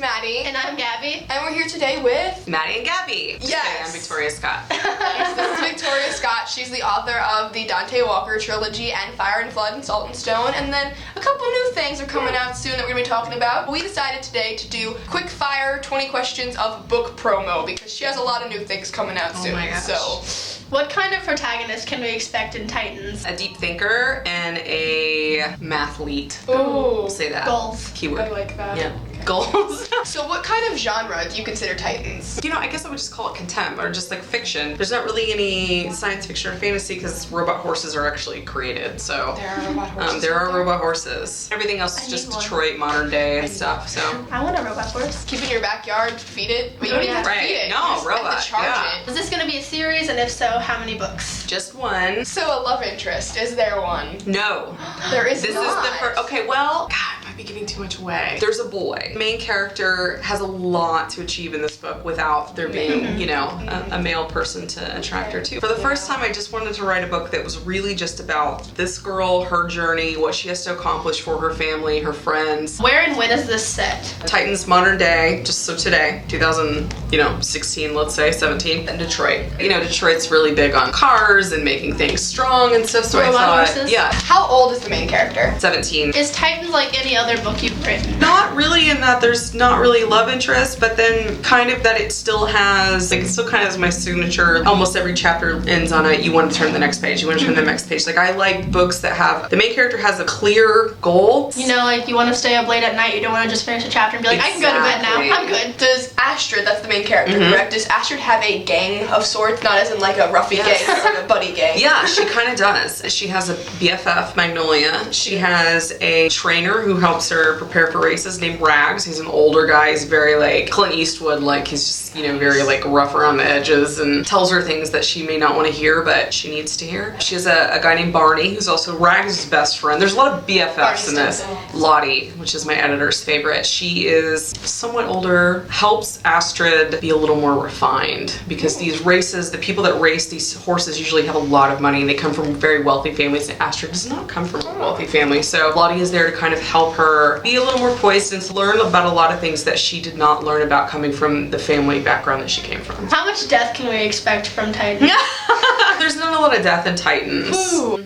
Maddie. And I'm Gabby. And we're here today with... Maddie and Gabby. Yes. I'm Vscott. Yes, this is Vscott. She's the author of the Dante Walker trilogy and Fire and Flood and Salt and Stone. And then a couple new things are coming out soon that we're going to be talking about. We decided today to do quick fire 20 questions of book promo because she has a lot of new things coming out soon. Oh my gosh. So... What kind of protagonist can we expect in Titans? A deep thinker and a mathlete. Ooh. We'll say that. Goals. Keyword. I like that. Yeah. Okay. Goals. So what kind of genre do you consider Titans? You know, I guess I would just call it contempt or just like fiction. There's not really any science fiction or fantasy because robot horses are actually created. So There are robot horses. there are robot horses. Everything else is just need one. Detroit, modern day and stuff. So I want a robot horse. Keep it in your backyard, feed it, but you don't even have to Right. feed it. No, you just have robot, to charge yeah. it. Is this going to be a series, and if so, how many books? just one. So a love interest, is there one? No. There is This not. is the first. Okay, well, God, I might be giving too much away. There's a boy. The main character has a lot to achieve in this book without there being, you know, a male person to attract her to. For the first time, I just wanted to write a book that was really just about this girl, her journey, what she has to accomplish for her family, her friends. Where and when is this set? Titans modern day, just so today, 2016, let's say, 17, in Detroit. You know, Detroit's really big on cars and making things strong and stuff, so I Robot thought, horses? yeah, How old is the main character? 17. Is Titans like any other book you've written? Not really in that there's not really love interest, but then kind of that it still has, like, it still kind of has my signature. Almost every chapter ends on a, you want to turn to the next page, you want to turn to the next page. Like, I like books that have, the main character has a clear goal. You know, like you want to stay up late at night, you don't want to just finish a chapter and be like, I can go to bed now, Exactly. I'm good. Does Astrid, that's the main character, correct? Does Astrid have a gang of sorts? Not as in like a roughy Yes. gang, but like a buddy gang. Yeah, she kind of does. She has a BFF, Magnolia. She has a trainer who helps her prepare for races named Rags. He's an older guy. He's very like Clint Eastwood, like he's just, you know, very like rough around the edges and tells her things that she may not want to hear, but she needs to hear. She has a guy named Barney, who's also Rags' best friend. There's a lot of BFFs in this. Lottie, which is my editor's favorite. She is somewhat older, helps Astrid be a little more refined because these races, the people that race these horses usually have a lot of money and they come from very wealthy families, and Astrid does not come from a wealthy family. So Lottie is there to kind of help her be a little more poised and to learn about a lot of things that she did not learn about coming from the family background that she came from. How much death can we expect from Titans? There's not a lot of death in Titans. Ooh.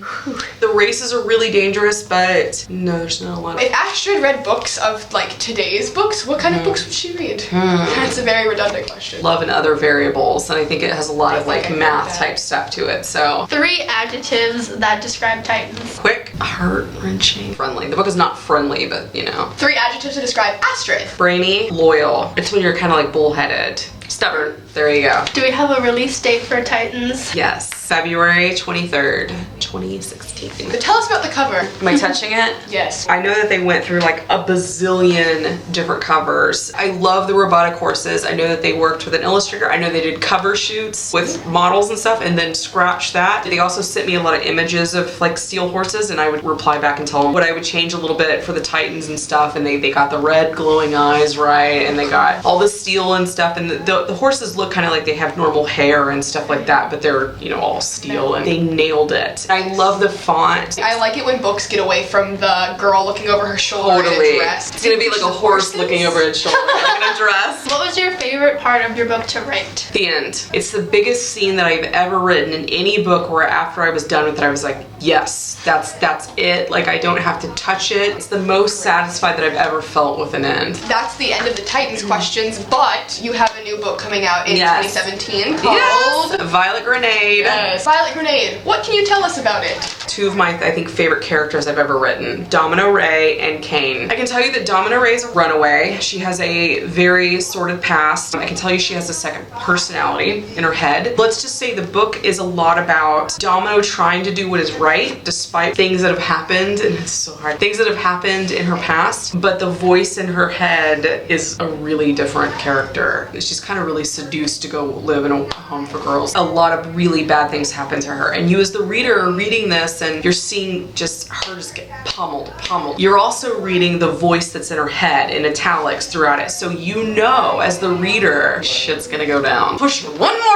The races are really dangerous, but no, there's not a lot of... If Astrid read books of like today's books, what kind of books would she read? That's a very redundant question. Love and other variables, and I think it has a lot of like I heard math that. type stuff to it. So 3 adjectives that describe Titans. quick, heart-wrenching, friendly. The book is not friendly, but you know. 3 adjectives to describe Astrid. Brainy, loyal. It's when you're kind of like bullheaded. Stubborn. There you go. Do we have a release date for Titans? Yes, February 23rd, 2016. So tell us about the cover. Am I touching it? Yes. I know that they went through like a bazillion different covers. I love the robotic horses. I know that they worked with an illustrator. I know they did cover shoots with models and stuff and then scratched that. They also sent me a lot of images of like steel horses and I would reply back and tell them what I would change a little bit for the Titans and stuff, and they got the red glowing eyes right and they got all the steel and stuff, and the horses look kind of like they have normal hair and stuff like that, but they're, you know, all steel, and they nailed it. I love the font. I like it when books get away from the girl looking over her shoulder in Totally. a dress. It's gonna be like a horse looking over its shoulder like in a dress. What was your favorite part of your book to write? The end. It's the biggest scene that I've ever written in any book where after I was done with it, I was like, yes, that's it. Like, I don't have to touch it. It's the most satisfied that I've ever felt with an end. That's the end of the Titans questions, but you have a new book coming out in Yes. 2017 called... Yes! Violet Grenade. Yes. Violet Grenade. What can you tell us about it? 2 of my, I think, favorite characters I've ever written, Domino Ray and Kane. I can tell you that Domino Ray is a runaway. She has a very sordid past. I can tell you she has a second personality in her head. Let's just say the book is a lot about Domino trying to do what is right despite things that have happened, and it's so hard, things that have happened in her past, but the voice in her head is a really different character. She's kind of really seduced to go live in a home for girls. A lot of really bad things happen to her, and you as the reader are reading this person, you're seeing just her just get pummeled. You're also reading the voice that's in her head in italics throughout it. So you know, as the reader, shit's gonna go down. Push her one more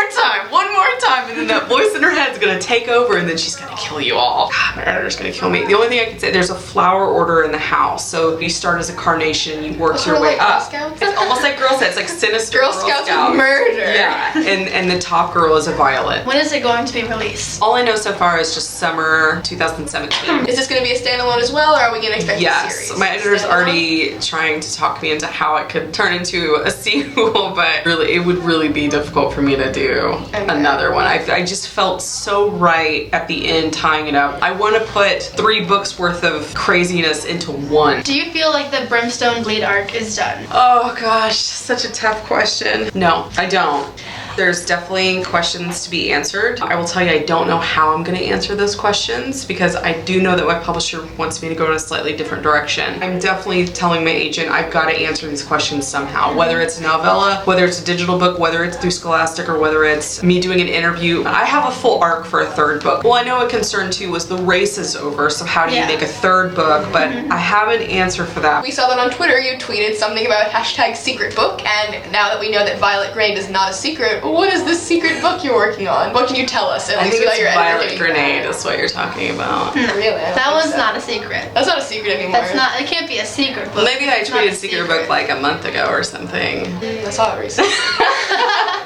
time, and then that voice in her head's gonna take over, and then she's gonna kill you all. God, my editor's gonna kill me. The only thing I can say, there's a flower order in the house. So you start as a carnation, you work your way up. It's almost like Girl Scouts. It's like sinister Girl Scouts with murder. Yeah, and the top girl is a violet. When is it going to be released? All I know so far is just summer 2017. Is this going to be a standalone as well, or are we going to expect a series? Yes, my editor's already trying to talk me into how it could turn into a sequel, but really, it would really be difficult for me to do another one. I just felt so right at the end tying it up. I want to put 3 books worth of craziness into one. Do you feel like the Brimstone Bleed arc is done? Oh gosh, such a tough question. No, I don't. There's definitely questions to be answered. I will tell you, I don't know how I'm gonna answer those questions because I do know that my publisher wants me to go in a slightly different direction. I'm definitely telling my agent I've got to answer these questions somehow, whether it's a novella, whether it's a digital book, whether it's through Scholastic, or whether it's me doing an interview. I have a full arc for a 3rd book. Well, I know a concern too was the race is over, so how do you make a 3rd book? But I have an answer for that. We saw that on Twitter. You tweeted something about #secret book, and now that we know that Violet Grenade is not a secret, what is this secret book you're working on? What can you tell us? I think it's Violet Grenade is what you're talking about. Really? That one's not a secret. That's not a secret anymore. That's not. It can't be a secret book. Maybe I tweeted secret book like a month ago or something. I saw it recently.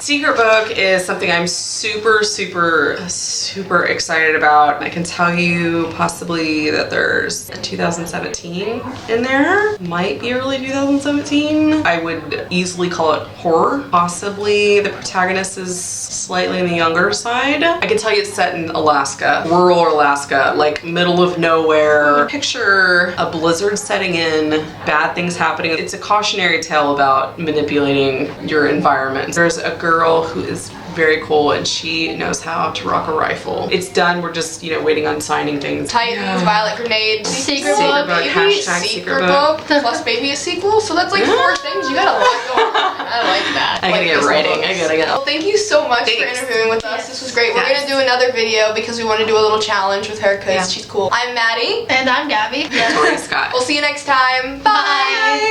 Secret book is something I'm super excited about. I can tell you possibly that there's a 2017 in there. Might be early 2017. I would easily call it horror. Possibly the protagonist is slightly on the younger side. I can tell you it's set in Alaska, rural Alaska, like middle of nowhere. Picture a blizzard setting in, bad things happening. It's a cautionary tale about manipulating your environment. There's a girl who is very cool and she knows how to rock a rifle. It's done. We're just, waiting on signing things. Titans, Violet Grenade, secret book, baby, secret book, plus maybe a sequel. So that's like 4 things. You got a lot going on. I like that. I gotta get writing. I gotta get. Well, thank you so much for interviewing with us. This was great. We're gonna do another video because we want to do a little challenge with her because she's cool. I'm Maddie. And I'm Gabby. Vscott. We'll see you next time. Bye.